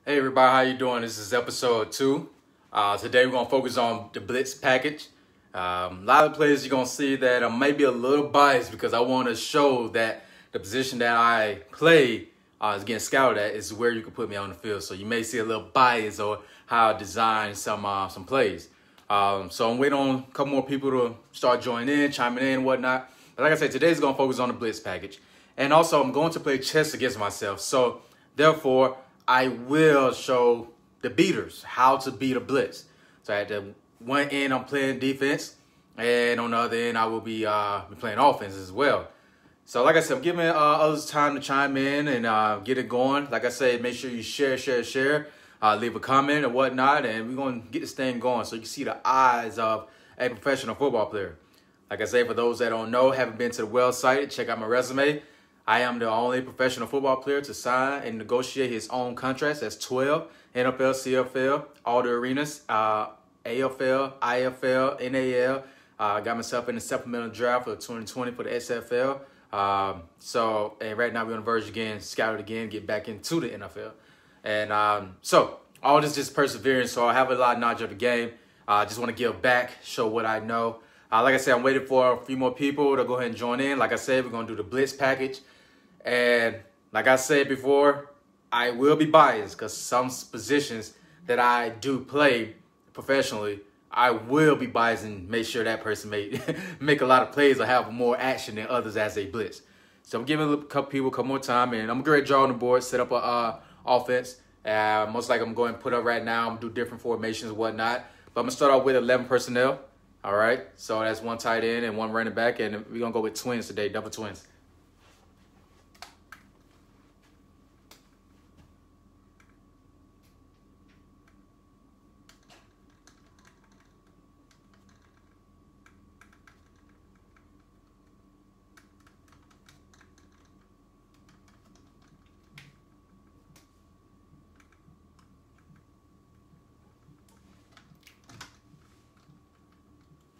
Hey everybody, how you doing? This is episode 2. Today we're going to focus on the Blitz package. A lot of players you're going to see that I may be a little biased because I want to show that the position that I play is getting scouted at is where you can put me on the field. So you may see a little bias or how I design some plays. So I'm waiting on a couple more people to start joining in, chiming in and whatnot. But like I said, today's going to focus on the Blitz package. And also I'm going to play chess against myself. So therefore, I will show the beaters how to beat a blitz. So at the one end, I'm playing defense, and on the other end, I will be playing offense as well. So like I said, I'm giving others time to chime in and get it going. Like I said, make sure you share, leave a comment or whatnot, and we're going to get this thing going so you can see the eyes of a professional football player. Like I say, for those that don't know, haven't been to the website, check out my resume. I am the only professional football player to sign and negotiate his own contracts. That's 12, NFL, CFL, all the arenas, AFL, IFL, NAL. I got myself in the supplemental draft for 2020 for the SFL. And right now we're on the verge again, scouted again, get back into the NFL. And so all this just perseverance. So I have a lot of knowledge of the game. I just want to give back, show what I know. Like I said, I'm waiting for a few more people to go ahead and join in. Like I said, we're going to do the Blitz package. And like I said before, I will be biased because some positions that I do play professionally, I will be biased and make sure that person make a lot of plays or have more action than others as they blitz. So I'm giving a couple people a couple more time, and I'm going to draw on the board, set up a offense. Most likely I'm going to put up right now. I'm going to do different formations and whatnot. But I'm going to start off with 11 personnel. All right, so that's one tight end and one running back, and we're going to go with twins today, double twins.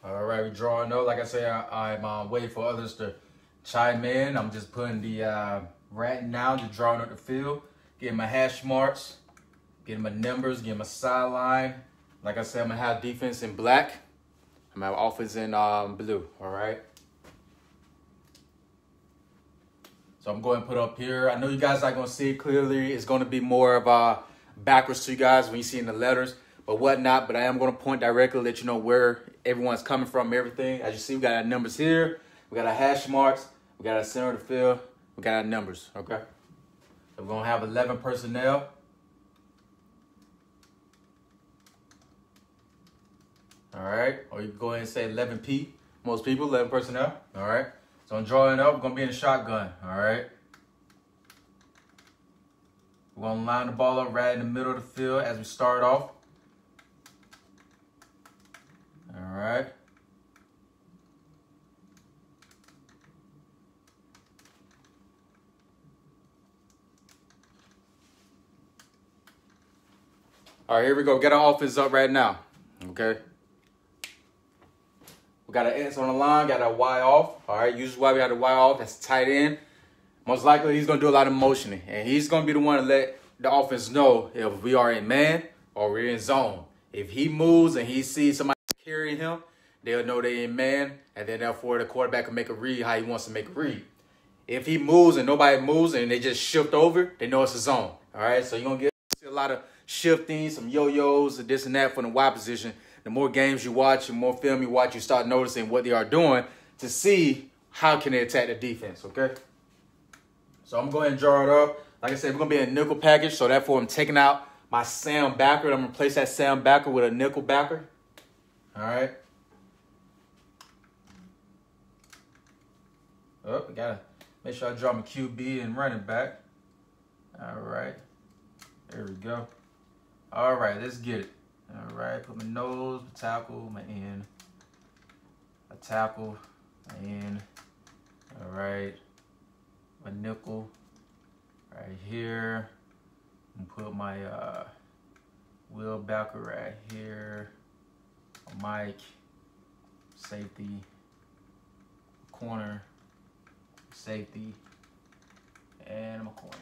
All right, we're drawing up. Like I said, I'm waiting for others to chime in. I'm just putting the right now, just drawing up the field, getting my hash marks, getting my numbers, getting my sideline. Like I said, I'm gonna have defense in black. I'm gonna have offense in blue. All right. So I'm going to put up here. I know you guys are gonna see it clearly. It's gonna be more of backwards to you guys when you see in the letters, but whatnot. But I am gonna point directly, let you know where everyone's coming from, everything. As you see, we got our numbers here. We got our hash marks. We got our center of the field. We got our numbers, okay? So we're going to have 11 personnel. All right. Or you can go ahead and say 11P. Most people, 11 personnel. All right. So I'm drawing up. We're going to be in shotgun. All right. We're going to line the ball up right in the middle of the field as we start off. All right. All right, here we go. Get our offense up right now. Okay. We got our X on the line, got our Y off. All right, usually why we got the Y off, that's tight end. Most likely he's going to do a lot of motioning, and he's going to be the one to let the offense know if we are in man or we're in zone. If he moves and he sees somebody carrying him, they'll know they're in man, and then therefore the quarterback can make a read how he wants to make a read. If he moves and nobody moves and they just shift over, they know it's a zone. All right, so you're going to get a lot of shifting, some yo-yos, and this and that from the Y position. The more games you watch, the more film you watch, you start noticing what they are doing to see how can they attack the defense, okay? So I'm going to draw it up. Like I said, we're going to be in a nickel package, so therefore I'm taking out my Sam backer. I'm going to replace that Sam backer with a nickel backer. All right. Oh, we got to make sure I draw my QB and running back. All right. There we go. All right, let's get it. All right, put my nose, my tackle, my end. A tackle, my end. All right, my nickel right here. And put my wheel backer right here. My mic, safety, corner, safety, and my corner.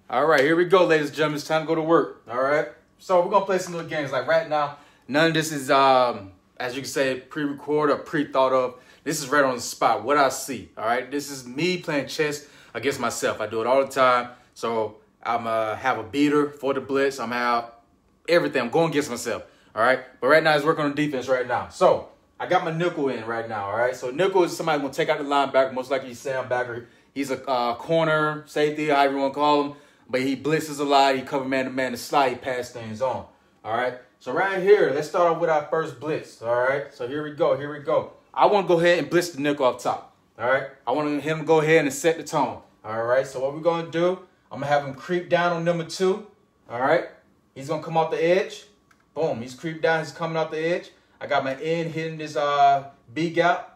All right, here we go, ladies and gentlemen. It's time to go to work. All right. So we're gonna play some little games. Like right now, none of this is as you can say, pre-recorded or pre-thought of. This is right on the spot. What I see. All right. This is me playing chess against myself. I do it all the time. So I'm have a beater for the blitz. I'm have everything. I'm going against myself. All right. But right now, it's working on defense right now. So I got my nickel in right now. All right. So nickel is somebody gonna take out the linebacker. Most likely he's Sam Backer. He's a corner, safety, however you want to call him. But he blitzes a lot. He cover man-to-man to slide. He pass things on. All right. So right here, let's start off with our first blitz. All right. So here we go. Here we go. I want to go ahead and blitz the nickel up top. All right. I want him to go ahead and set the tone. All right. So what we're going to do, I'm going to have him creep down on number 2. All right. He's going to come off the edge. Boom. He's creeped down. He's coming off the edge. I got my end hitting this B gap.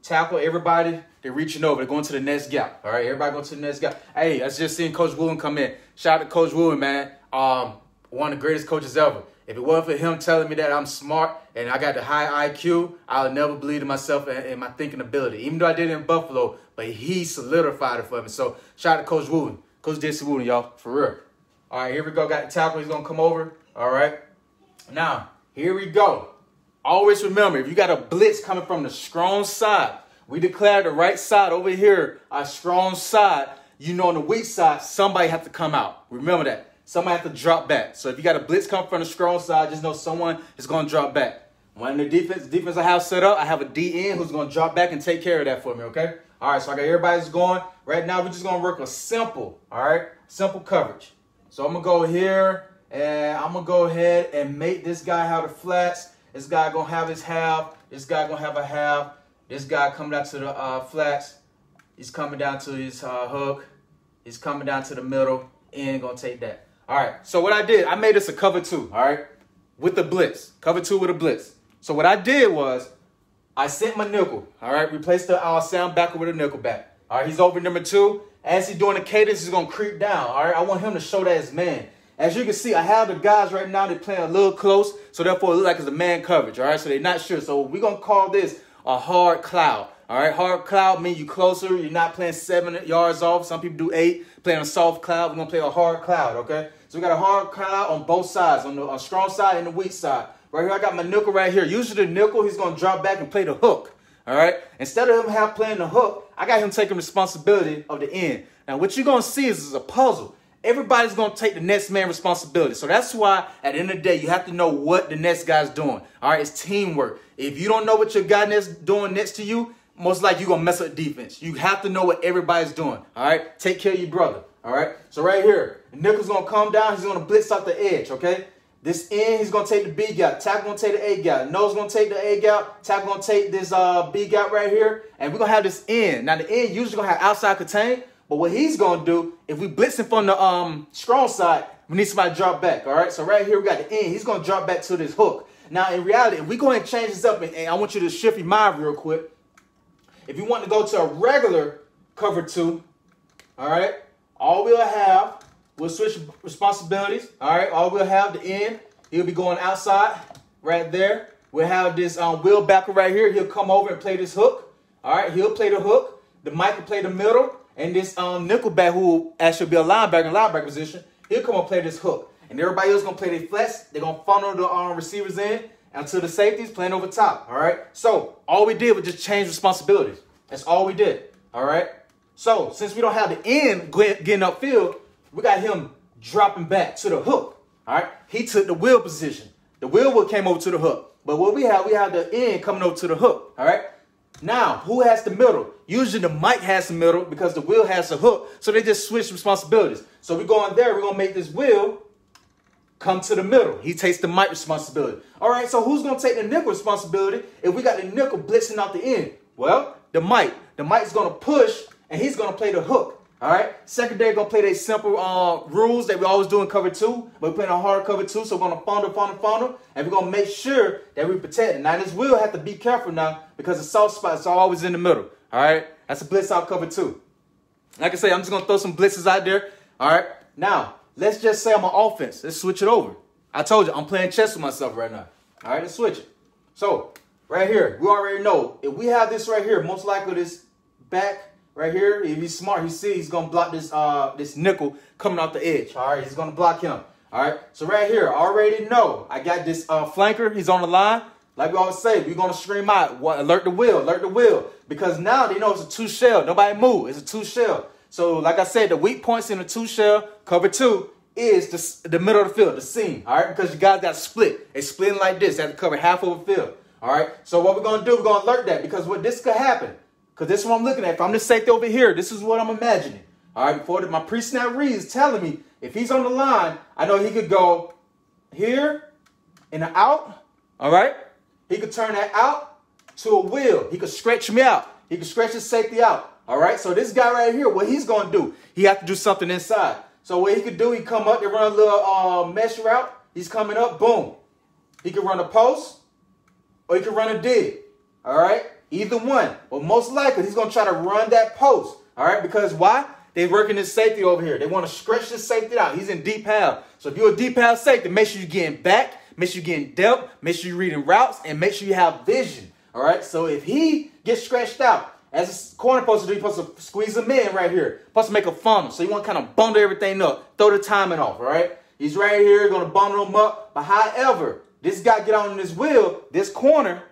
Tackle everybody. They're reaching over. They're going to the next gap. All right, everybody go to the next gap. Hey, I just seen Coach Woolen come in. Shout out to Coach Woolen, man. One of the greatest coaches ever. If it wasn't for him telling me that I'm smart and I got the high IQ, I would never believe in myself and my thinking ability. Even though I did it in Buffalo, but he solidified it for me. So shout out to Coach Woolen. Coach Jesse Woolen, y'all, for real. All right, here we go. Got the tackle. He's going to come over. All right. Now, here we go. Always remember, if you got a blitz coming from the strong side, we declare the right side over here, our strong side. You know, on the weak side, somebody have to come out. Remember that. Somebody have to drop back. So if you got a blitz coming from the strong side, just know someone is going to drop back. When the defense I have set up, I have a DN who's going to drop back and take care of that for me, okay? All right, so I got everybody's going. Right now, we're just going to work a simple, all right, simple coverage. So I'm going to go here, and I'm going to go ahead and make this guy have the flats. This guy going to have his half. This guy going to have a half. This guy coming down to the flats. He's coming down to his hook. He's coming down to the middle. And going to take that. All right. So what I did, I made this a cover 2, all right, with the blitz. Cover 2 with a blitz. So what I did was I sent my nickel, all right, replaced our sound backer with a nickel back. All right, he's over number 2. As he's doing the cadence, he's going to creep down, all right? I want him to show that as man. As you can see, I have the guys right now, they're playing a little close, so therefore it looks like it's a man coverage, all right? So they're not sure. So we're going to call this a hard cloud, all right? Hard cloud means you closer. You're not playing 7 yards off. Some people do 8. Playing a soft cloud, we're going to play a hard cloud, okay? So we got a hard cloud on both sides, on the strong side and the weak side. Right here, I got my nickel right here. Usually the nickel, he's going to drop back and play the hook, all right? Instead of him playing the hook, I got him taking responsibility of the end. Now, what you're going to see is a puzzle. Everybody's going to take the next man responsibility. So that's why at the end of the day, you have to know what the next guy's doing. All right, it's teamwork. If you don't know what your guy next doing next to you, most likely you're going to mess up defense. You have to know what everybody's doing. All right, take care of your brother. All right, so right here, the nickel's going to come down. He's going to blitz off the edge, okay? This end, he's going to take the B gap. Tackle going to take the A gap. Nose going to take the A gap. Tackle going to take this B gap right here. And we're going to have this end. Now, the end usually going to have outside contain. But what he's going to do, if we blitzing from the strong side, we need somebody to drop back, all right? So right here, we got the end. He's going to drop back to this hook. Now, in reality, if we go ahead and change this up, and I want you to shift your mind real quick. If you want to go to a regular cover 2, all right, all we'll have, we'll switch responsibilities, all right? All we'll have, the end, he'll be going outside right there. We'll have this wheel backer right here. He'll come over and play this hook, all right? He'll play the hook. The Mike will play the middle. And this nickelback, who will actually be a linebacker in linebacker position, he'll come and play this hook. And everybody else going to play their flats. They're going to funnel the receivers in until the safeties playing over top. All right. So all we did was just change responsibilities. That's all we did. All right. So since we don't have the end getting upfield, we got him dropping back to the hook. All right. He took the wheel position. The wheel came over to the hook. But what we have the end coming over to the hook. All right. Now, who has the middle? Usually the Mike has the middle because the wheel has the hook. So they just switch responsibilities. So we go in there. We're going to make this wheel come to the middle. He takes the Mike responsibility. All right, so who's going to take the nickel responsibility if we got the nickel blitzing out the end? Well, the Mike. The Mike's going to push, and he's going to play the hook. All right, secondary going to play their simple rules that we always do in cover 2. But we're playing a hard cover 2, so we're going to funnel, and we're going to make sure that we protect it. Now, this wheel have to be careful now because the soft spot is always in the middle. All right, that's a blitz out cover 2. Like I say, I'm just going to throw some blitzes out there. All right, now, let's just say I'm on offense. Let's switch it over. I told you, I'm playing chess with myself right now. All right, let's switch it. So, right here, we already know, if we have this right here, most likely this back right here, if he's smart, he sees he's gonna block this this nickel coming off the edge. All right, he's gonna block him. All right, so right here, I already know I got this flanker. He's on the line. Like we always say, we're gonna scream out, alert the wheel, because now they know it's a 2 shell. Nobody move. It's a 2 shell. So like I said, the weak points in the 2 shell, cover 2, is the middle of the field, the seam. All right, because you guys got to split. It's splitting like this. They have to cover half of the field. All right, so what we're gonna do, we're gonna alert that, because what this could happen, because this is what I'm looking at. If I'm the safety over here, this is what I'm imagining. All right, before my pre-snap read is telling me if he's on the line, I know he could go here and out. All right. He could turn that out to a wheel. He could stretch me out. He could stretch his safety out. All right. So this guy right here, what he's going to do, he has to do something inside. So what he could do, he come up, they run a little mesh route. He's coming up, boom. He could run a post or he could run a dig. All right. Either one. But most likely, he's going to try to run that post. All right. Because why? They're working his safety over here. They want to stretch his safety out. He's in deep half. So if you're a deep half safety, make sure you're getting back. Make sure you're getting depth, make sure you're reading routes, and make sure you have vision. All right? So if he gets stretched out, as a corner supposed to do, you're supposed to squeeze him in right here. Supposed to make a funnel. So you want to kind of bundle everything up. Throw the timing off, all right? He's right here, going to bundle him up. But however, this guy get on this wheel, this corner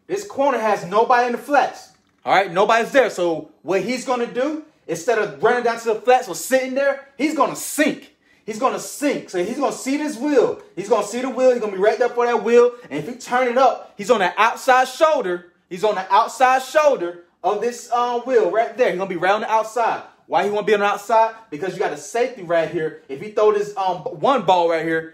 has nobody in the flats. All right? Nobody's there. So what he's going to do, instead of running down to the flats or sitting there, he's going to sink. He's going to sink. So he's going to see this wheel. He's going to see the wheel. He's going to be right there for that wheel. And if he turn it up, he's on the outside shoulder. He's on the outside shoulder of this wheel right there. He's going to be right on the outside. Why he want to be on the outside? Because you got a safety right here. If he throw this one ball right here,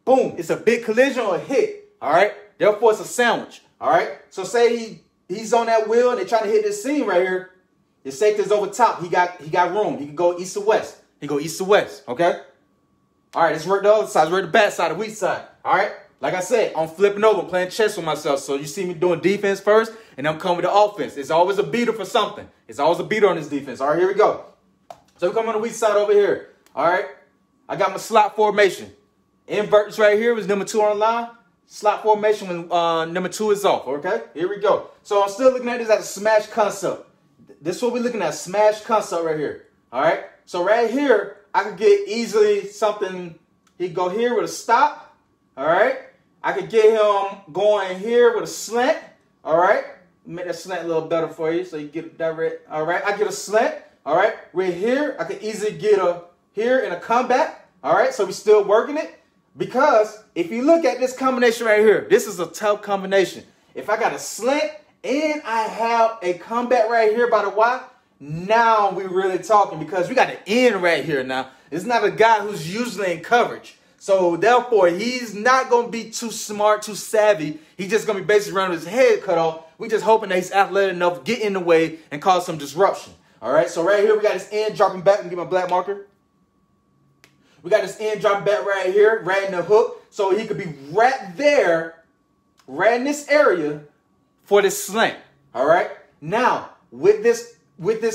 boom, it's a big collision or a hit. All right? Therefore, it's a sandwich. All right? So say he's on that wheel and they're trying to hit this seam right here. His safety is over top. He got room. He can go east to west. He go east to west, okay? All right, let's work the other side. Let's work the bad side, the weak side. All right? Like I said, I'm flipping over, playing chess with myself. So you see me doing defense first, and I'm coming with the offense. It's always a beater for something. It's always a beater on this defense. All right, here we go. So we come on the weak side over here. All right? I got my slot formation. Inverts right here was number 2 on the line. Slot formation when number 2 is off, okay? Here we go. So I'm still looking at this as a smash concept. This is what we're looking at, smash concept right here. All right? So right here, I could get easily something. He'd go here with a stop. All right. I could get him going here with a slant. All right. Make that slant a little better for you so you get it direct. All right. I get a slant. All right. Right here, I could easily get a here in a comeback. All right. So we're still working it. Because if you look at this combination right here, this is a tough combination. If I got a slant and I have a comeback right here by the Y, now we really talking, because we got an end right here now. It's not a guy who's usually in coverage. So therefore, he's not going to be too smart, too savvy. He's just going to be basically running his head cut off. We just hoping that he's athletic enough to get in the way and cause some disruption. All right, so right here, we got this end dropping back. Let me get my black marker. We got this end dropping back right here, right in the hook. So he could be right there, right in this area for this slant. All right, now with this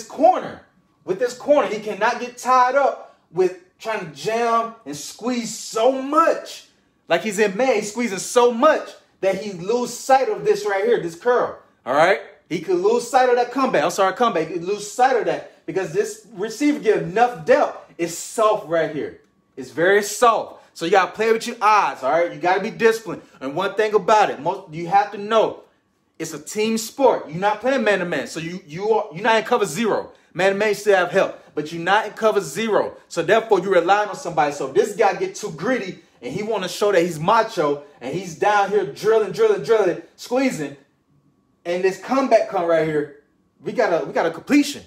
corner, he cannot get tied up with trying to jam and squeeze so much. Like he's in man, he's squeezing so much that he lose sight of this right here, this curl. All right? He could lose sight of that comeback. Comeback. He could lose sight of that because this receiver get enough depth. It's soft right here. It's very soft. So you got to play with your eyes, all right? You got to be disciplined. And one thing about it, you have to know, it's a team sport. You're not playing man-to-man. So you're not in cover 0. Man-to-man, you still have help. But you're not in cover 0. So therefore, you're relying on somebody. So if this guy get too gritty and he want to show that he's macho and he's down here drilling, squeezing, and this comeback come right here, we got a completion.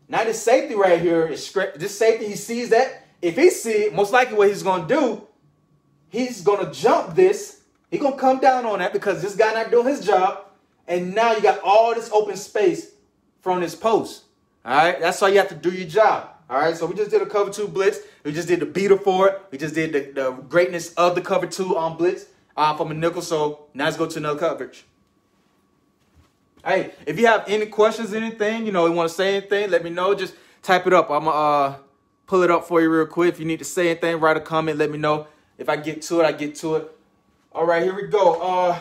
Now this safety right here, this safety, he sees that. If he see it, most likely what he's going to do, he's going to jump this. He's going to come down on that because this guy not doing his job. And now you got all this open space from this post. All right, that's how you have to do your job. All right, so we just did a cover 2 blitz. We just did the beater for it. We just did the greatness of the cover 2 on blitz from a nickel. So now let's go to another coverage. Hey, if you have any questions, anything, you want to say anything, let me know. Just type it up. I'm going to pull it up for you real quick. If you need to say anything, write a comment. Let me know. If I get to it, I get to it. All right, here we go.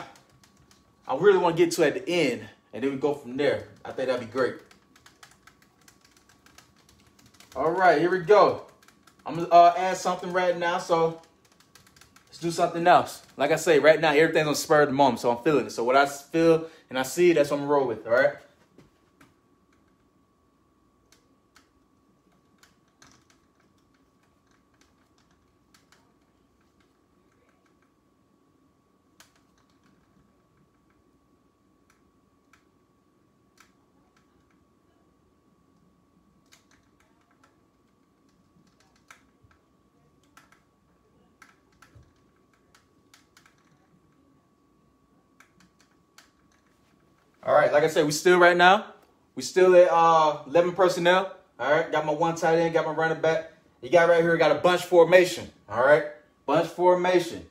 I really want to get to it at the end. and then we go from there. I think that'd be great. All right, here we go. I'm gonna add something right now, so let's do something else. Like I say, right now, everything's on spur of the moment, so I'm feeling it. So what I feel and I see, that's what I'm gonna roll with, all right? All right, like I said, we still right now. We still at 11 personnel. All right, got my one tight end, got my running back. You got right here, got a bunch formation. All right, bunch formation.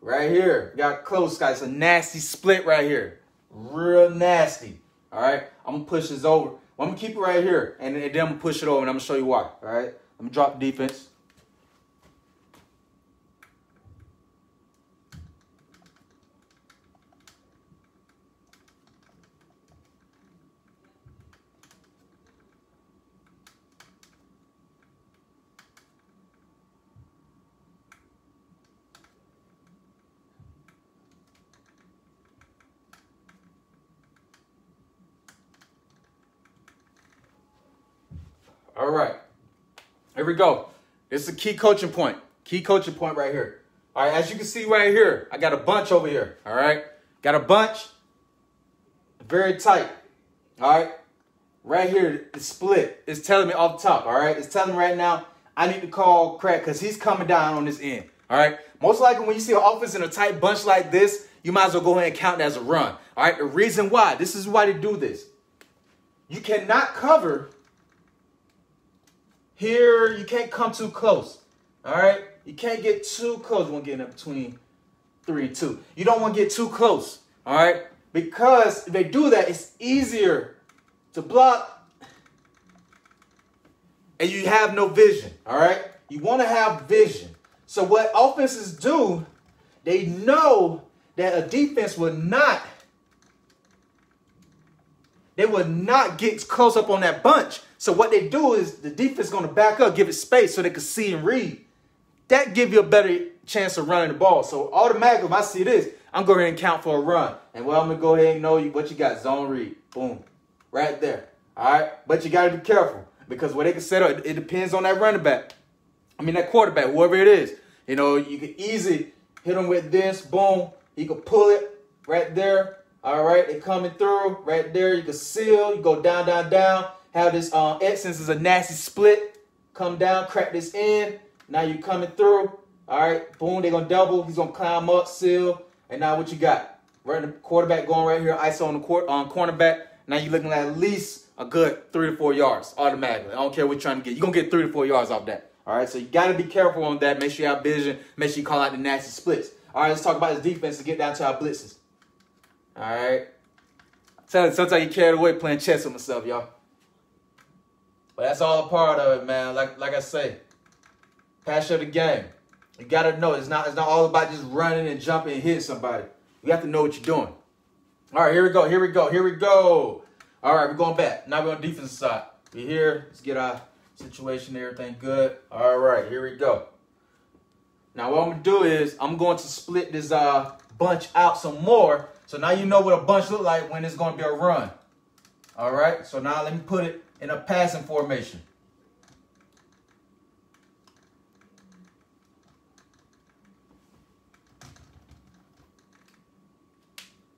Right here, got close, guys. A nasty split right here. Real nasty. All right, I'm going to push this over. Well, I'm going to keep it right here, and then I'm going to push it over, and I'm going to show you why. All right, let me drop the defense. All right, here we go. This is a key coaching point. Key coaching point right here. All right, as you can see right here, I got a bunch over here. All right, got a bunch, very tight. All right, right here, it's split. It's telling me off the top. All right, it's telling me right now I need to call crack because he's coming down on this end. All right, most likely when you see an offense in a tight bunch like this, you might as well go ahead and count it as a run. All right, the reason why, this is why they do this. You cannot cover here, you can't come too close, all right? You can't get too close. You want to get in between 3 and 2. You don't want to get too close, all right? Because if they do that, it's easier to block and you have no vision, all right? You want to have vision. So what offenses do, they know that a defense will not get close up on that bunch. So what they do is the defense is going to back up, give it space so they can see and read. That give you a better chance of running the ball. So automatically, if I see this, I'm going to go ahead and count for a run. And well, I'm going to go ahead and know what you got. Zone read. Boom. Right there. All right? But you got to be careful because what they can set up, it depends on that running back. I mean, that quarterback, whoever it is. You know, you can easily hit them with this. Boom. You can pull it right there. All right? It coming through right there. You can seal. You go down, down, down. Have this X, since it's a nasty split, come down, crack this in. Now you're coming through. All right, boom, they're going to double. He's going to climb up, seal. And now what you got? Right, the quarterback going right here, ISO on the cornerback. Now you're looking at least a good 3 to 4 yards automatically. I don't care what you're trying to get. You're going to get 3 to 4 yards off that. All right, so you got to be careful on that. Make sure you have vision. Make sure you call out the nasty splits. All right, let's talk about this defense to get down to our blitzes. All right. Sometimes you carried away playing chess with myself, y'all. But that's all a part of it, man. Like I say, passion of the game. You gotta know it's not all about just running and jumping and hitting somebody. You have to know what you're doing. All right, here we go. All right, we're going back. Now we're on the defensive side. We're here. Let's get our situation, everything good. All right, here we go. Now what I'm gonna do is I'm going to split this bunch out some more. So now you know what a bunch look like when it's gonna be a run. All right, so now let me put it in a passing formation.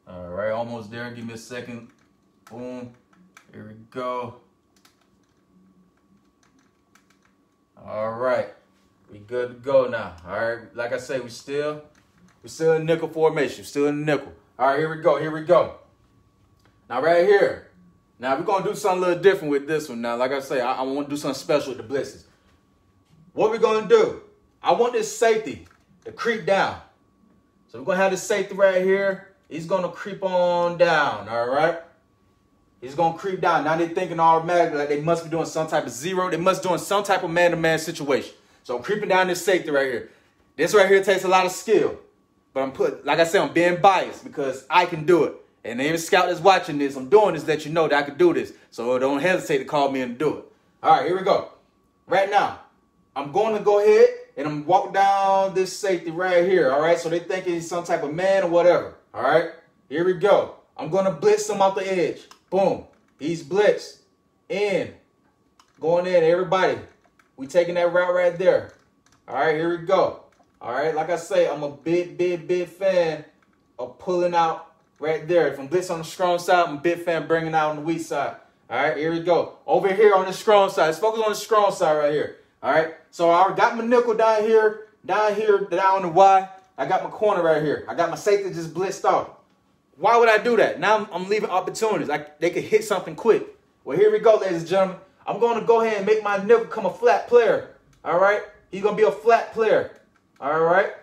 All right, almost there. Give me a second. Boom. Here we go. All right. We good to go now. All right. Like I say, we're still in nickel formation. Still in nickel. All right, here we go. Now right here. Now, we're going to do something a little different with this one. Now, like I say, I want to do something special with the blitzes. What we're going to do, I want this safety to creep down. So we're going to have this safety right here. He's going to creep on down, all right? He's going to creep down. Now they're thinking automatically like they must be doing some type of zero. They must be doing some type of man-to-man situation. So I'm creeping down this safety right here. This right here takes a lot of skill. But like I said, I'm being biased because I can do it. And any scout that's watching this, I'm doing this to let you know that I can do this. So don't hesitate to call me and do it. All right, here we go. Right now, I'm going to go ahead and I'm walking down this safety right here. All right, so they think he's some type of man or whatever. All right, here we go. I'm going to blitz him off the edge. Boom. He's blitzed. In. Going in, everybody. We taking that route right there. All right, here we go. All right, like I say, I'm a big fan of pulling out right there. If I'm blitzing on the strong side, I'm a big fan bringing out on the weak side. All right, here we go. Over here on the strong side. Let's focus on the strong side right here. All right, so I got my nickel down here, down on the Y. I got my corner right here. I got my safety just blitzed off. Why would I do that? Now I'm leaving opportunities. They could hit something quick. Well, here we go, ladies and gentlemen. I'm going to go ahead and make my nickel become a flat player. All right? He's going to be a flat player. All right?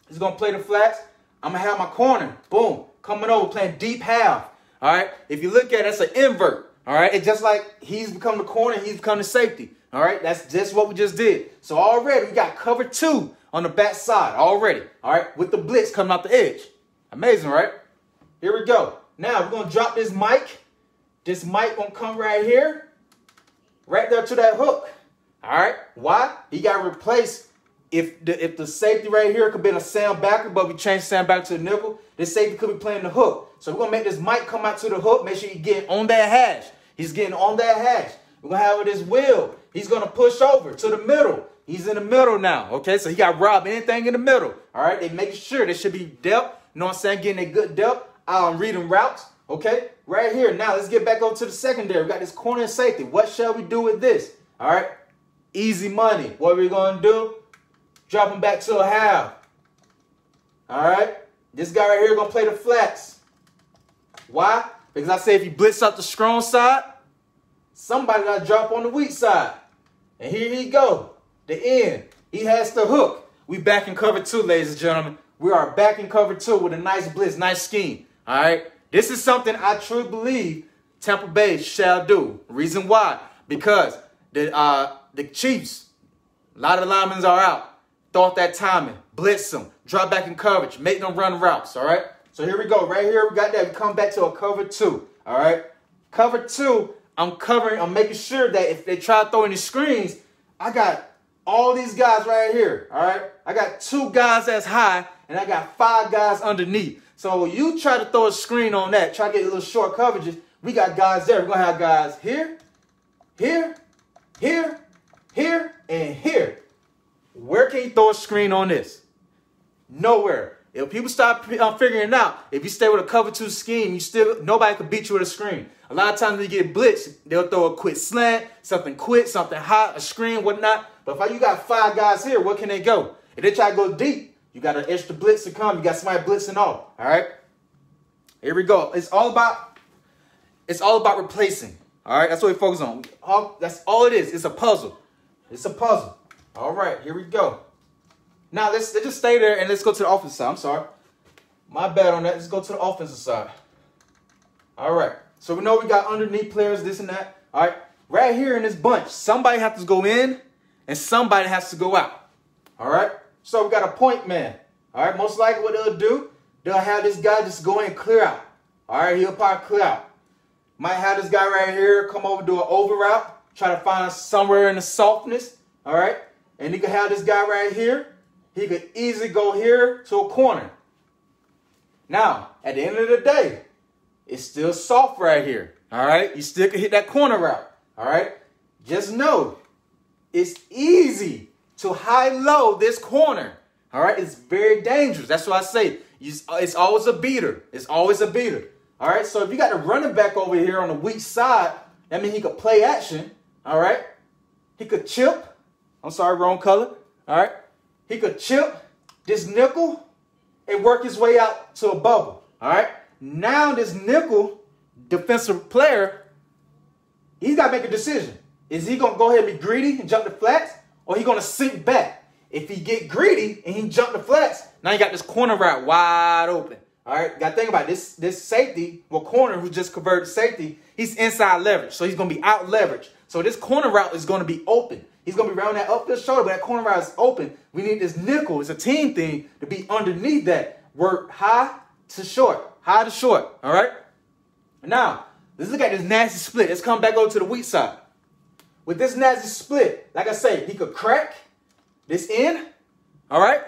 He's going to play the flats. I'm going to have my corner. Boom. Coming over, playing deep half. All right? If you look at it, that's an invert. All right? It's just like he's become the corner, he's become the safety. All right? That's just what we just did. So already we got cover 2 on the back side already. All right? With the blitz coming out the edge. Amazing, right? Here we go. Now we're going to drop this mic. This mic going to come right here. Right there to that hook. All right? Why? He got to replace. If the safety right here could be a Sam backer, but we changed Sam back to the nickel, this safety could be playing the hook. So we're going to make this mic come out to the hook. Make sure you get on that hash. He's getting on that hash. We're going to have this wheel. He's going to push over to the middle. He's in the middle now. Okay? So he got robbed anything in the middle. All right? They making sure there should be depth. You know what I'm saying? Getting a good depth. Reading routes. Okay? Right here. Now let's get back over to the secondary. We got this corner and safety. What shall we do with this? All right? Easy money. What are we going to do? Drop him back to a half. All right? This guy right here going to play the flats. Why? Because I say if you blitz up the strong side, somebody got to drop on the weak side. And here he go. The end. He has the hook. We back in cover 2, ladies and gentlemen. We are back in cover 2 with a nice blitz, nice scheme. All right? This is something I truly believe Tampa Bay shall do. Reason why? Because the Chiefs, a lot of the linemen are out. Thought that timing. Blitz them. Drop back in coverage. Make them run routes. All right? So here we go. Right here, we got that. We come back to a cover 2. All right? Cover 2, I'm making sure that if they try to throw any screens, I got all these guys right here. All right? I got 2 guys that's high, and I got 5 guys underneath. So when you try to throw a screen on that, try to get a little short coverages, we got guys there. We're going to have guys here, here, here, here, and here. Where can you throw a screen on this? Nowhere. If people start figuring it out, if you stay with a cover 2 scheme, nobody can beat you with a screen. A lot of times when you get blitzed, they'll throw a quick slant, something quick, something hot, a screen, whatnot. But if you got 5 guys here, where can they go? If they try to go deep, you got an extra blitz to come. You got somebody blitzing off. All right? Here we go. It's all about replacing. All right? That's what we focus on. That's all it is. It's a puzzle. It's a puzzle. All right. Here we go. Now, let's just stay there and let's go to the offensive side. I'm sorry. My bad on that. Let's go to the offensive side. All right. So we know we got underneath players, this and that. All right. Right here in this bunch, somebody has to go in and somebody has to go out. All right. So we got a point man. All right. Most likely what they'll do, they'll have this guy just go in and clear out. All right. He'll probably clear out. Might have this guy right here come over, do an over route, try to find somewhere in the softness. All right. And he could have this guy right here. He could easily go here to a corner. Now, at the end of the day, it's still soft right here. All right. You still can hit that corner route. All right. Just know it's easy to high-low this corner. All right. It's very dangerous. That's why I say it's always a beater. It's always a beater. All right. So if you got the running back over here on the weak side, that means he could play action. All right. He could chip. I'm sorry, wrong color. All right. He could chip this nickel and work his way out to a bubble. All right. Now this nickel defensive player, he's got to make a decision. Is he going to go ahead and be greedy and jump the flats, or he going to sink back? If he get greedy and he jump the flats, now you got this corner route wide open. All right. Got to think about it. This safety, well, corner who just converted safety, he's inside leverage. So he's going to be out leverage. So this corner route is going to be open. He's going to be around that upfield shoulder, but that corner route is open. We need this nickel. It's a team thing to be underneath that. Work high to short. high to short. All right. Now, let's look at this nasty split. Let's come back over to the weak side. With this nasty split, like I say, he could crack this in, all right?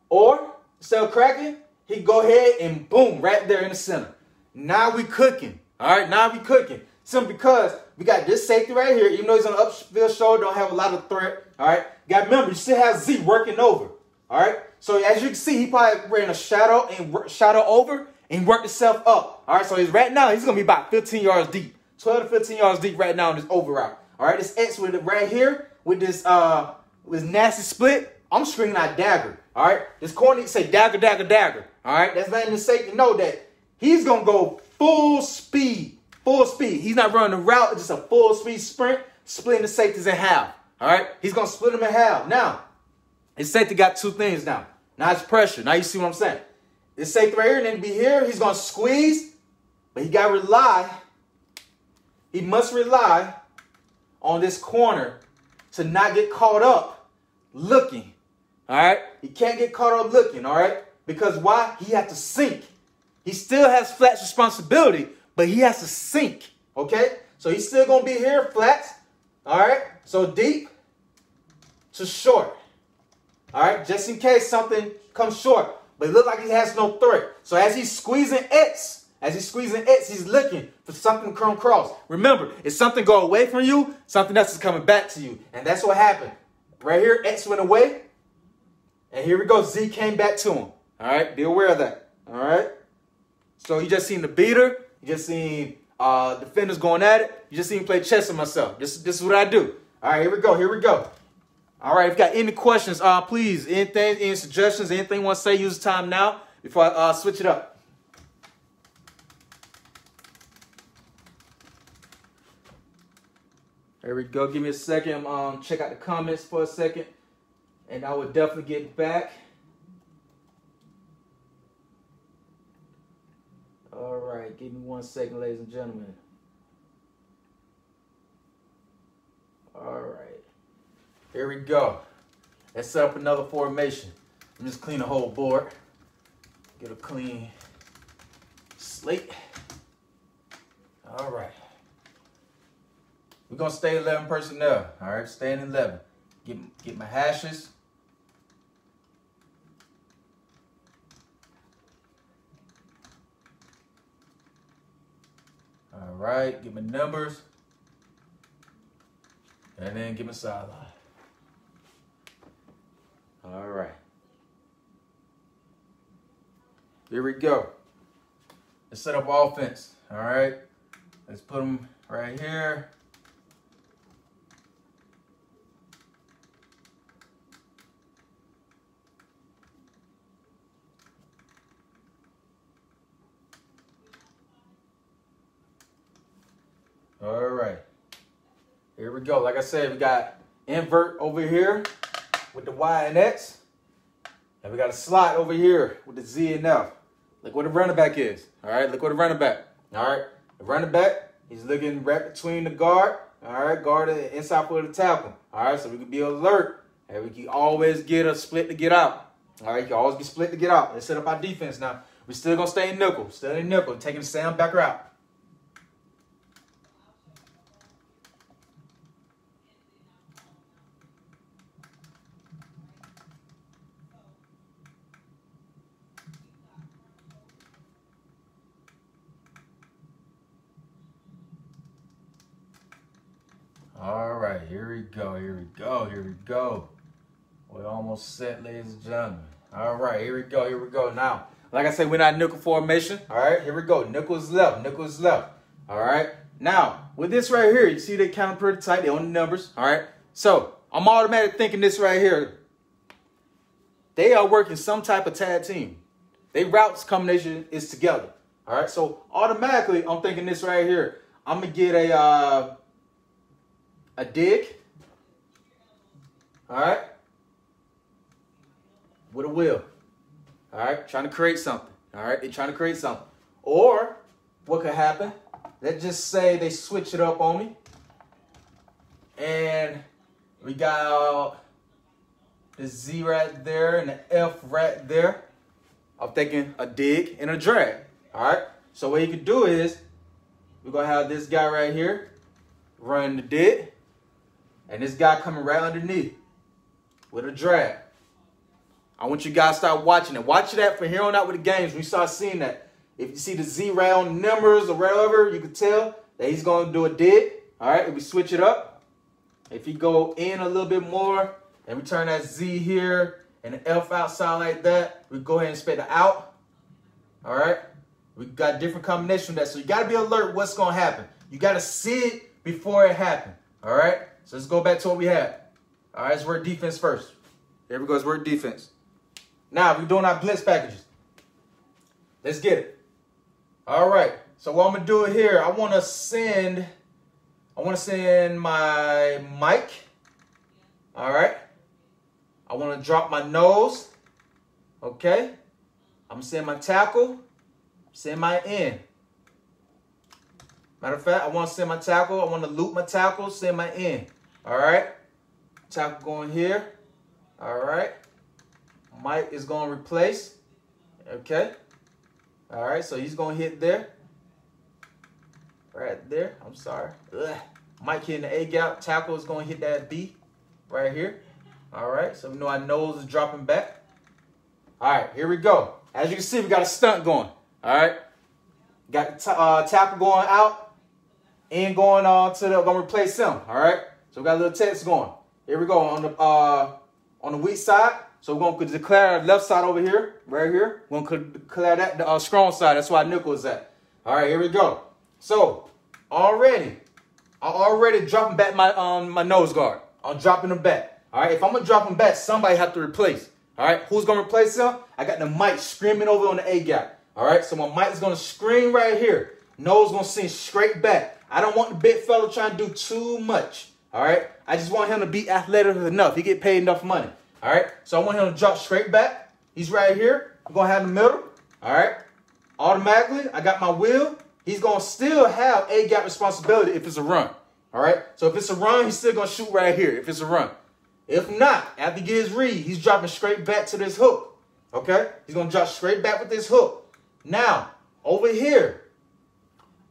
Or instead of cracking, he can go ahead and boom, right there in the center. Now we cooking, all right? Now we cooking. Simply because we got this safety right here, even though he's on the upfield shoulder, don't have a lot of threat, all right? You got to remember, you still have Z working over, all right? So as you can see, he probably ran a shadow and shadow over and worked himself up, all right? So right now, he's going to be about 15 yards deep, 12 to 15 yards deep right now in this over route. All right, this X with it right here with this nasty split. I'm screaming out dagger. All right, this corner say dagger, dagger, dagger. All right, that's letting the safety know that he's gonna go full speed, full speed. He's not running the route; it's just a full speed sprint, splitting the safeties in half. All right, he's gonna split them in half. Now, his safety got two things now. Now it's pressure. Now you see what I'm saying? This safety right here, and then be here. He's gonna squeeze, but he gotta rely. He must rely on this corner to not get caught up looking, all right? He can't get caught up looking, all right? Because why? He has to sink. He still has flats responsibility, but he has to sink, okay? So he's still going to be here, flats, all right? So deep to short, all right? Just in case something comes short, but it looks like he has no threat. So as he's squeezing X, he's looking for something to come across. Remember, if something go away from you, something else is coming back to you. And that's what happened. Right here, X went away. And here we go, Z came back to him. All right, be aware of that. All right. So you just seen the beater. You just seen defenders going at it. You just seen me play chess with myself. This is what I do. All right, here we go. All right, if you got any questions, please, any suggestions, anything you want to say, use the time now before I switch it up. There we go. Give me a second. Check out the comments for a second, and I will definitely get back. All right. Give me 1 second, ladies and gentlemen. All right. Here we go. Let's set up another formation. I'm just clean the whole board. Get a clean slate. All right. We're going to stay 11 personnel, all right? Staying 11. Get my hashes. All right, get my numbers. And then get my sideline. All right. Here we go. Let's set up offense, all right? Let's put them right here. All right, here we go. Like I said, we got invert over here with the Y and X. And we got a slot over here with the Z and F. Look where the running back is. All right, look where the running back. All right, the running back, he's looking right between the guard. All right, guard and inside foot of the tackle. All right, so we can be alert. And we can always get a split to get out. All right, you can always be split to get out. Let's set up our defense now. We're still going to stay in nickel. Still in nickel, taking the sound back out. All right, here we go. We're almost set, ladies and gentlemen. All right, here we go. Now, like I said, we're not nickel formation. All right, here we go. Nickel is left. All right. Now, with this right here, you see they kind of pretty tight. They on the numbers. All right. So, I'm automatically thinking this right here. They are working some type of tag team. They routes combination is together. All right. So, automatically, I'm thinking this right here. I'm going to get a dig, all right, with a wheel, all right, trying to create something, all right, they're trying to create something. Or what could happen, let's just say they switch it up on me, and we got the Z right there and the F right there. I'm thinking a dig and a drag, All right. So what you can do is we're going to have this guy right here running the dead, and this guy coming right underneath with a drag. I want you guys to start watching it. Watch that from here on out with the games. When you start seeing that, if you see the Z right on the numbers or whatever, you can tell that he's going to do a dead. All right, if we switch it up, if you go in a little bit more and we turn that Z here and the F outside like that, we go ahead and spit the out. All right, we got different combinations of that. So you got to be alert what's going to happen. You got to see it before it happens. All right, so let's go back to what we had. All right, let's work defense first. Here we go, let's work defense. Now we're doing our blitz packages. Let's get it. All right, so what I'm gonna do here, I want to send my mic. All right, I want to drop my nose. Okay, I'm gonna send my tackle, send my end. Matter of fact, I want to send my tackle. I want to loop my tackle, send my end. All right, tackle going here. All right, Mike is going to replace. Okay. All right, so he's going to hit there. Right there. I'm sorry. Ugh. Mike hitting the A gap. Tackle is going to hit that B right here. All right, so we know our nose is dropping back. All right, here we go. As you can see, we got a stunt going. All right. Got the tackle going out and going going to replace him. All right. So we got a little text going. Here we go on the weak side. So we're going to declare our left side over here, right here. We're going to declare that the strong side. That's why nickel is at. All right, here we go. So I already dropping back my nose guard. I'm dropping them back. All right, if I'm going to drop them back, somebody have to replace. All right, who's going to replace him? I got the mic screaming over on the A gap. All right, so my mic is going to scream right here. Nose going to sing straight back. I don't want the big fella trying to do too much. All right, I just want him to be athletic enough. He get paid enough money. All right, so I want him to drop straight back. He's right here. I'm going to have the middle. All right, automatically, I got my wheel. He's going to still have A-gap responsibility if it's a run. All right, so if it's a run, he's still going to shoot right here if it's a run. If not, after he gets his read, he's dropping straight back to this hook. Okay, he's going to drop straight back with this hook. Now, over here,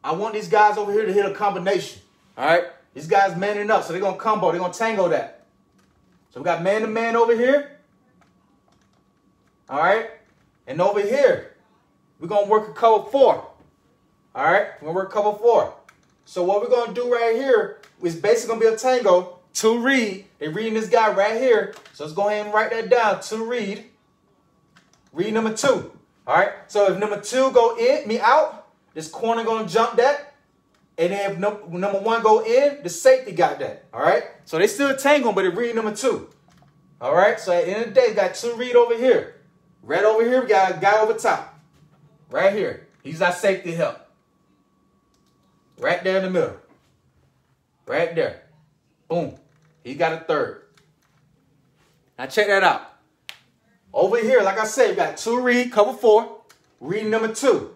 I want these guys over here to hit a combination. All right, these guys manning up, so they're going to combo. They're going to tango that. So we got man-to-man over here. All right. And over here, we're going to work a cover 4. All right. We're going to work cover 4. So what we're going to do right here is basically going to be a tango. 2 read. They're reading this guy right here. So let's go ahead and write that down. 2 read. Read number 2. All right. So if number 2 go in, me out, this corner going to jump that. And then if number 1 go in, the safety got that. All right. So they still tangle, but they're reading number 2. All right. So at the end of the day, we got 2 read over here. Right over here, we got a guy over top. Right here. He's our safety help. Right there in the middle. Right there. Boom. He got a 3rd. Now check that out. Over here, like I said, we got 2 read, cover 4. Read number 2.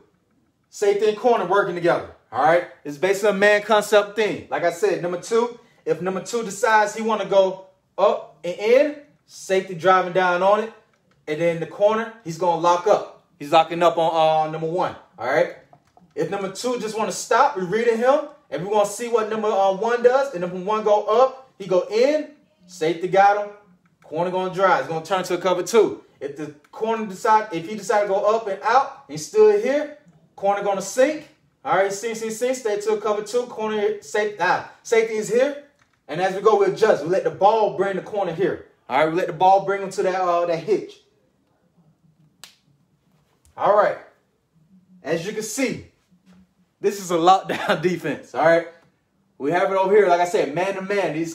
Safety and corner working together. All right, it's basically a man concept thing. Like I said, number 2, if number 2 decides he want to go up and in, safety driving down on it, and then the corner, he's going to lock up. He's locking up on number 1. All right, if number 2 just want to stop, we're reading him, and we're going to see what number 1 does. And number 1 go up, he go in, safety got him, corner going to drive. It's going to turn to a cover 2. If the corner if he decide to go up and out, he's still here, corner going to sink. All right, sink, stay to a cover 2, corner, safety is here. And as we go, we adjust. We let the ball bring the corner here. All right, we let the ball bring him to that hitch. All right, as you can see, this is a lockdown defense, all right? We have it over here, like I said, man-to-man. These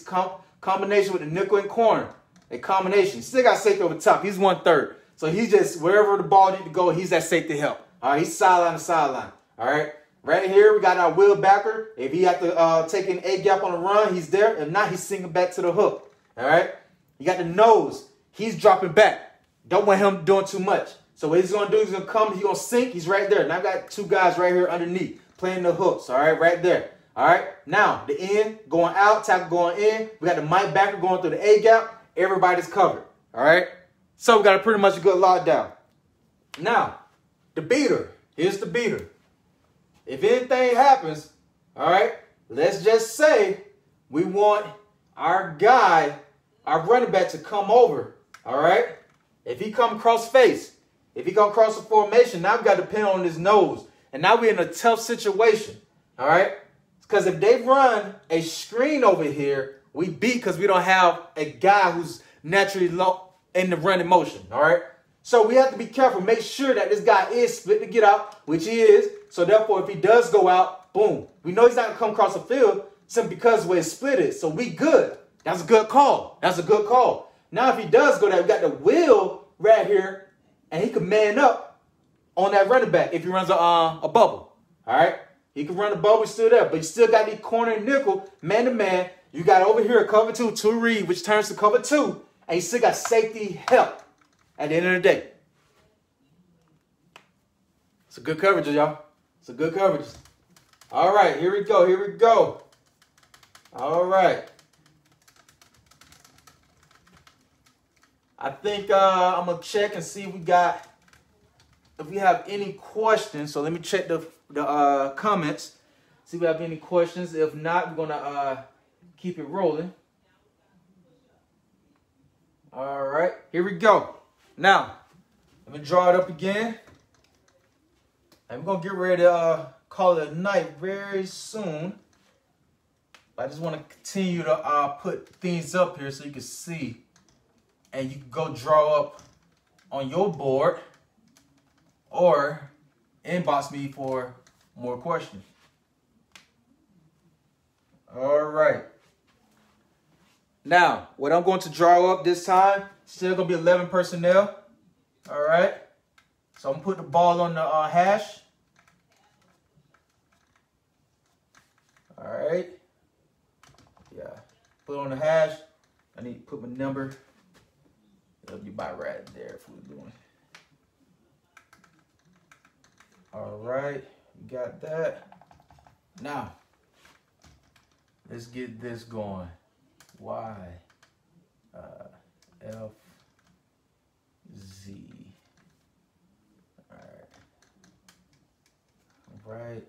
combination with the nickel and corner, a combination. Still got safety over top. He's 1/3. So he's just, wherever the ball needs to go, he's that safety help. All right, he's sideline to sideline, all right? Right here, we got our wheel backer. If he have to take an A-gap on the run, he's there. If not, he's sinking back to the hook. All right? You got the nose. He's dropping back. Don't want him doing too much. So what he's going to do, he's going to come, he's going to sink. He's right there. Now I got 2 guys right here underneath playing the hooks. All right? Right there. All right? Now, the end going out, tackle going in. We got the mic backer going through the A-gap. Everybody's covered. All right? So we got a pretty much a good lockdown. Now, the beater. Here's the beater. if anything happens, all right, let's just say we want our guy, our running back, to come over, all right? If he come cross face, if he come across the formation, now we got to depend on his nose. And now we're in a tough situation, all right? Because if they run a screen over here, we beat because we don't have a guy who's naturally low in the running motion, all right? So we have to be careful, make sure that this guy is split to get out, which he is. So therefore, if he does go out, boom. We know he's not going to come across the field simply because where it's split is. So we good. That's a good call. That's a good call. Now, if he does go there, we got the wheel right here, and he can man up on that running back if he runs a bubble. All right? He can run a bubble still there, but you still got the corner and nickel, man-to-man. You got over here a cover two read, which turns to cover two, and you still got safety help at the end of the day. It's a good coverage, y'all. It's a good coverage. All right, here we go. Here we go. All right. I think I'm going to check and see if we have any questions. So let me check the comments, see if we have any questions. If not, we're going to keep it rolling. All right, here we go. Now, let me draw it up again. And we're going to get ready to call it a night very soon. I just want to continue to put things up here so you can see. And you can go draw up on your board or inbox me for more questions. All right. Now, what I'm going to draw up this time, still going to be 11 personnel. All right. So I'm going to put the ball on the hash. All right. Yeah. Put it on the hash. I need to put my number. It'll be about right there if we're doing. All right, you got that. Now, let's get this going. Y, F, Z. All right.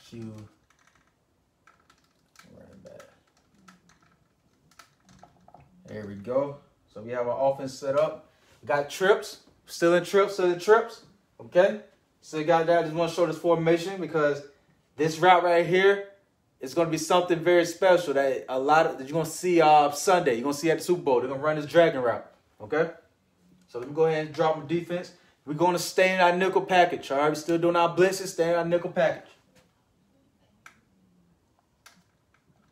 Q. There we go. So we have our offense set up. Got trips. Still in trips. Okay. So you got that. I just want to show this formation because this route right here is going to be something very special that that you're going to see Sunday. You're going to see at the Super Bowl. They're going to run this dragon route. Okay. So let me go ahead and drop my defense. We're going to stay in our nickel package. All right. We're still doing our blitzes. Stay in our nickel package.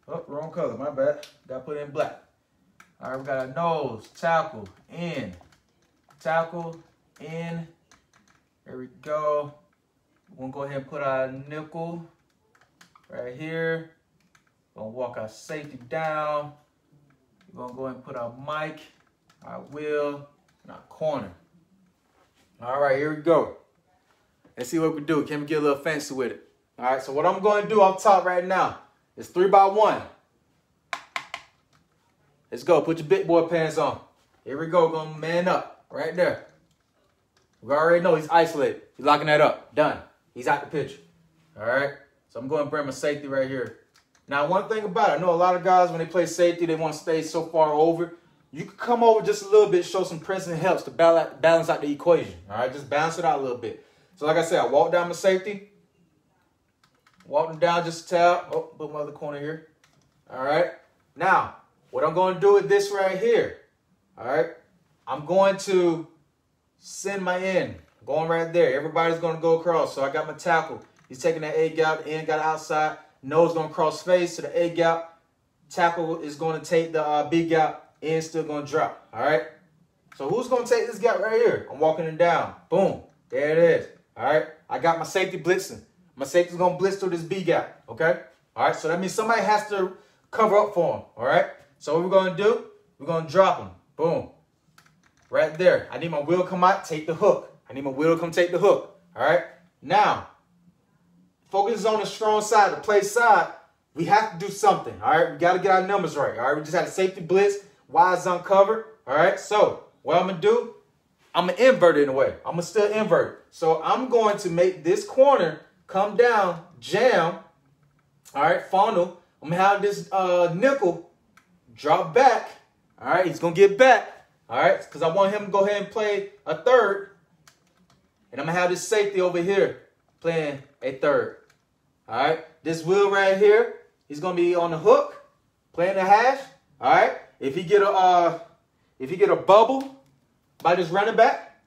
Oh, wrong color. My bad. Got to put it in black. All right, we got our nose, tackle, in. There we go. We're going to go ahead and put our nickel right here. We're going to walk our safety down. We're going to go ahead and put our mic, our wheel, and our corner. All right, here we go. Let's see what we do. Can we get a little fancy with it? All right, so what I'm going to do up top right now is 3x1. Let's go. Put your big boy pants on. Here we go. Going to man up right there. We already know he's isolated. He's locking that up. Done. He's out the picture. All right. So I'm going to bring my safety right here. Now, one thing about it, I know a lot of guys, when they play safety, they want to stay so far over. You can come over just a little bit, show some pressing helps to balance out the equation. All right. Just balance it out a little bit. So like I said, I walk down my safety. Walk them down just a tab. Oh, put my other corner here. All right. Now, what I'm going to do with this right here, all right, I'm going to send my end, going right there. Everybody's going to go across. So I got my tackle. He's taking that A gap, the end got outside. Nose going to cross face to the A gap. Tackle is going to take the B gap, end still going to drop, all right? So who's going to take this gap right here? I'm walking it down. Boom. There it is, all right? I got my safety blitzing. My safety's going to blitz through this B gap, okay? All right, so that means somebody has to cover up for him, all right? So what we're going to do, we're going to drop him. Boom. Right there. I need my wheel to come out, take the hook. I need my wheel to come take the hook. All right? Now, focus on the strong side, the play side. We have to do something. All right? We got to get our numbers right. All right? We just had a safety blitz. Y is uncovered. All right? So what I'm going to do, I'm going to invert it in a way. I'm going to still invert. So I'm going to make this corner come down, jam, all right, funnel. I'm going to have this nickel drop back. All right, he's going to get back. All right, because I want him to go ahead and play a third. And I'm going to have this safety over here playing a third. All right, this wheel right here, he's going to be on the hook, playing the hash. All right, if he get a bubble by this running back,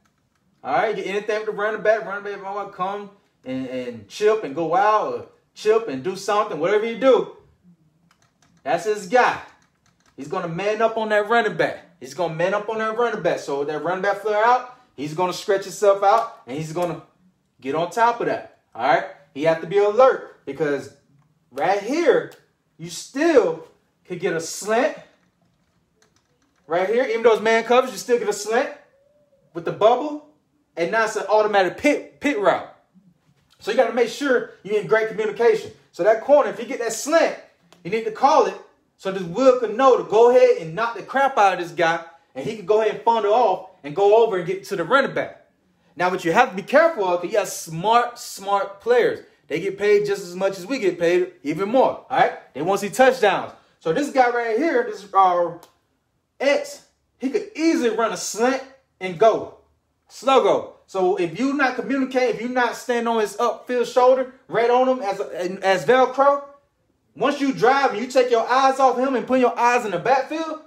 all right, get anything with the running back might come and chip and go out, or chip and do something, whatever you do. That's his guy. He's going to man up on that running back. He's going to man up on that running back. So that running back flare out, he's going to stretch himself out, and he's going to get on top of that. All right? He has to be alert, because right here, you still could get a slant. Right here, even though it's man coverage, you still get a slant with the bubble, and now it's an automatic pit route. So you got to make sure you're in great communication. So that corner, if you get that slant, you need to call it so this Will can know to go ahead and knock the crap out of this guy, and he can go ahead and funnel off and go over and get to the running back. Now, what you have to be careful of, because you got smart players. They get paid just as much as we get paid, even more. All right? They want to see touchdowns. So this guy right here, this X, he could easily run a slant and go. Slow go. So if you're not communicating, if you're not standing on his upfield shoulder, right on him as Velcro, once you drive and you take your eyes off him and put your eyes in the backfield,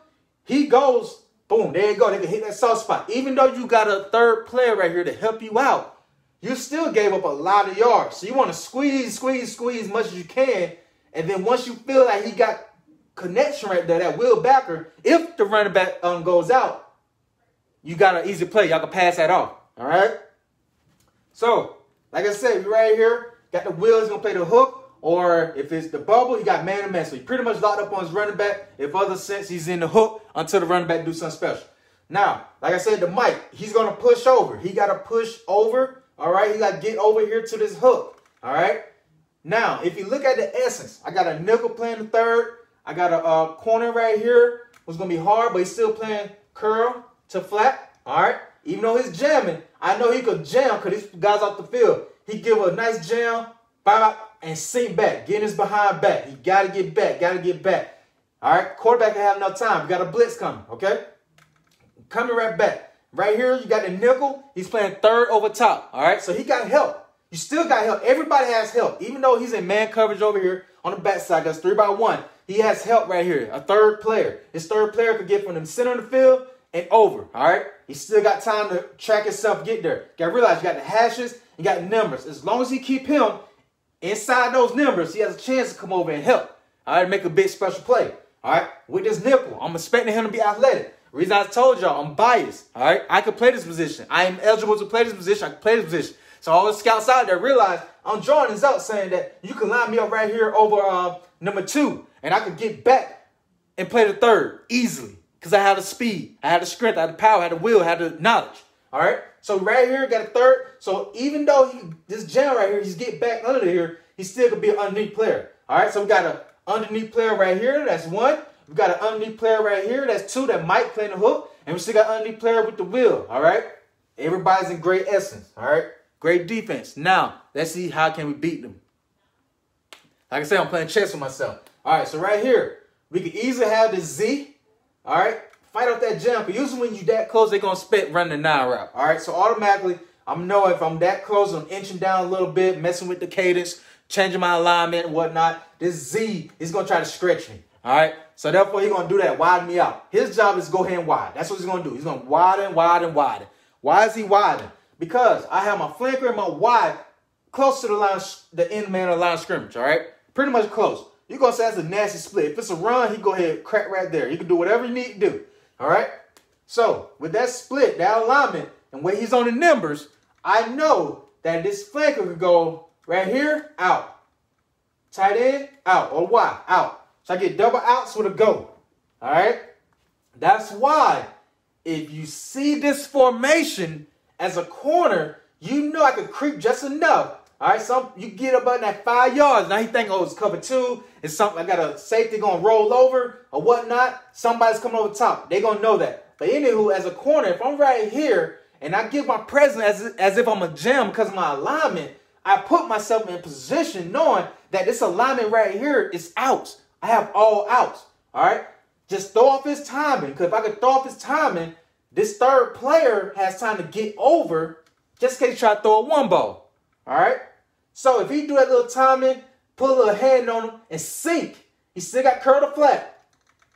he goes, boom, there you go. They can hit that soft spot. Even though you got a third player right here to help you out, you still gave up a lot of yards. So you want to squeeze as much as you can. And then once you feel like he got connection right there, that Will backer, if the running back goes out, you got an easy play. Y'all can pass that off. All right? So, like I said, we right here, got the Will, he's going to play the hook. Or if it's the bubble, he got man-to-man. So he pretty much locked up on his running back. If other sense, he's in the hook until the running back do something special. Now, like I said, the Mike, he's going to push over. He got to push over. All right? He got to get over here to this hook. All right? Now, if you look at the essence, I got a nickel playing the third. I got a corner right here. It's going to be hard, but he's still playing curl to flat. All right? Even though he's jamming, I know he could jam because these guys off the field. He give a nice jam, and sink back, getting his behind back. He got to get back, All right? Quarterback can have enough time. We got a blitz coming, okay? Coming right back. Right here, you got the nickel. He's playing third over top, all right? So he got help. You still got help. Everybody has help. Even though he's in man coverage over here on the backside, that's 3-by-1. He has help right here, a third player. His third player could get from the center of the field and over, all right? He still got time to track himself, get there. You got to realize you got the hashes, you got numbers. As long as he keep him inside those numbers, he has a chance to come over and help. All right, make a big special play. All right, with this nickel, I'm expecting him to be athletic. The reason I told y'all, I'm biased. All right, I can play this position. I am eligible to play this position. I can play this position. So all the scouts out there realize I'm drawing this out saying that you can line me up right here over number 2, and I can get back and play the third easily because I have the speed, I have the strength, I have the power, I have the will, I have the knowledge. All right. So right here, got a third. So even though this jam right here, he's getting back under here, he still could be an underneath player. All right. So we got an underneath player right here. That's 1. We got an underneath player right here. That's 2. That might play the hook. And we still got underneath player with the wheel. All right. Everybody's in great essence. All right. Great defense. Now, let's see how can we beat them. Like I said, I'm playing chess with myself. All right. So right here, we can easily have this Z. All right. Fight off that jump. But usually when you that close, they're going to spit running the 9 route. All right. So automatically, I'm knowing if I'm that close, I'm inching down a little bit, messing with the cadence, changing my alignment and whatnot. This Z is going to try to stretch me. All right. So therefore, he's going to do that, widen me out. His job is to go ahead and widen. That's what he's going to do. He's going to widen. Why is he widening? Because I have my flanker and my wide close to the line, the end man of the line of scrimmage. All right. Pretty much close. You're going to say that's a nasty split. If it's a run, he go ahead and crack right there. He can do whatever you need to do. All right. So with that split, that alignment, and when he's on the numbers, I know that this flanker could go right here, out. Tight end, out. Or Y, out. So I get double outs with a go. All right. That's why if you see this formation as a corner, you know I could creep just enough. All right, you get about that 5 yards. Now you think, oh, it's cover 2. It's something I got a safety gonna roll over or whatnot. Somebody's coming over top. They gonna know that. But anywho, as a corner, if I'm right here and I give my presence as if I'm a gym because of my alignment. I put myself in position knowing that this alignment right here is outs. I have all outs. All right. Just throw off his timing. Because if I could throw off his timing, this third player has time to get over just in case he try to throw a one ball. All right. So if he do that little timing, put a little hand on him and sink, he still got curl to flat.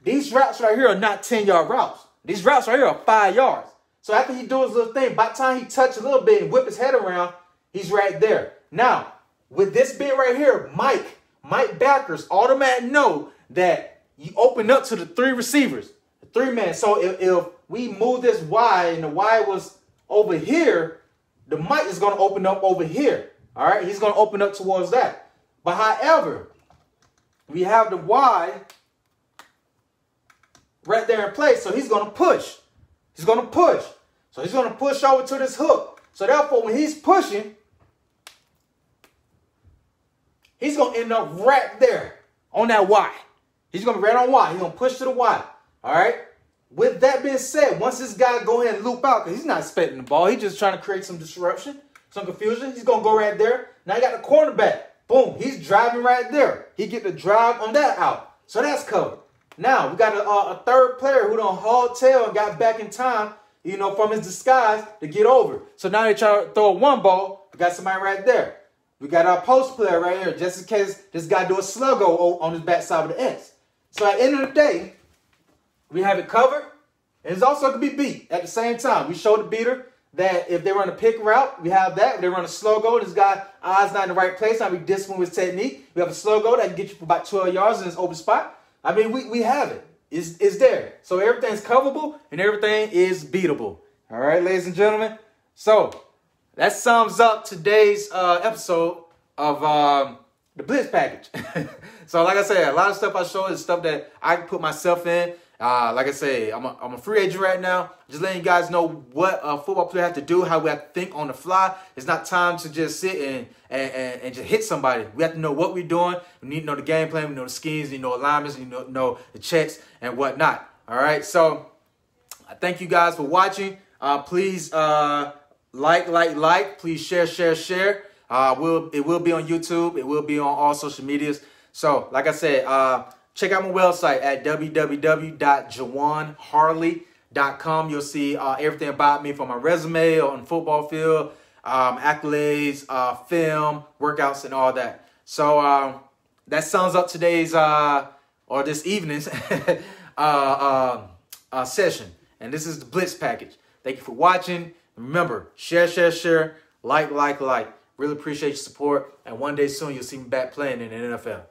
These routes right here are not 10-yard routes. These routes right here are 5 yards. So after he do his little thing, by the time he touch a little bit and whip his head around, he's right there. Now, with this being right here, Mike backers automatically know that you open up to the 3 receivers, the 3-man. So if we move this wide and the wide was over here, the Mike is going to open up over here. All right, he's going to open up towards that. But however, we have the wide right there in place. So he's going to push. He's going to push. So he's going to push over to this hook. So therefore, when he's pushing, he's going to end up right there on that Y. He's going to be right on Y. He's going to push to the Y. All right. With that being said, once this guy go ahead and loop out, because he's not expecting the ball. He's just trying to create some disruption, some confusion. He's going to go right there. Now you got the cornerback. Boom. He's driving right there. He get the drive on that out. So that's covered. Now we got a third player who done hauled tail and got back in time, you know, from his disguise to get over. So now they try to throw a one ball. We got somebody right there. We got our post player right here, just in case this guy do a sluggo on his backside of the X. So at the end of the day, we have it covered. And it's also going to be beat at the same time. We show the beater that if they run a pick route, we have that. If they run a slow go, this guy eyes not in the right place. Now we discipline with technique. We have a slow go that can get you for about 12 yards in this open spot. I mean, we have it. It's there. So everything's coverable and everything is beatable. All right, ladies and gentlemen. So that sums up today's episode of the Blitz package. So like I said, a lot of stuff I showed is stuff that I can put myself in. Like I say, I'm a free agent right now. Just letting you guys know what a football player have to do, how we have to think on the fly. It's not time to just sit and just hit somebody. We have to know what we're doing. We need to know the game plan. We know the schemes. We know alignments. We know the checks and whatnot. All right. So I thank you guys for watching. Please like. Please share. It will be on YouTube. It will be on all social medias. So like I said, check out my website at www.jajuanharley.com. You'll see everything about me from my resume on the football field, accolades, film, workouts, and all that. So that sums up today's or this evening's session. And this is the Blitz package. Thank you for watching. Remember, share, like. Really appreciate your support. And one day soon, you'll see me back playing in the NFL.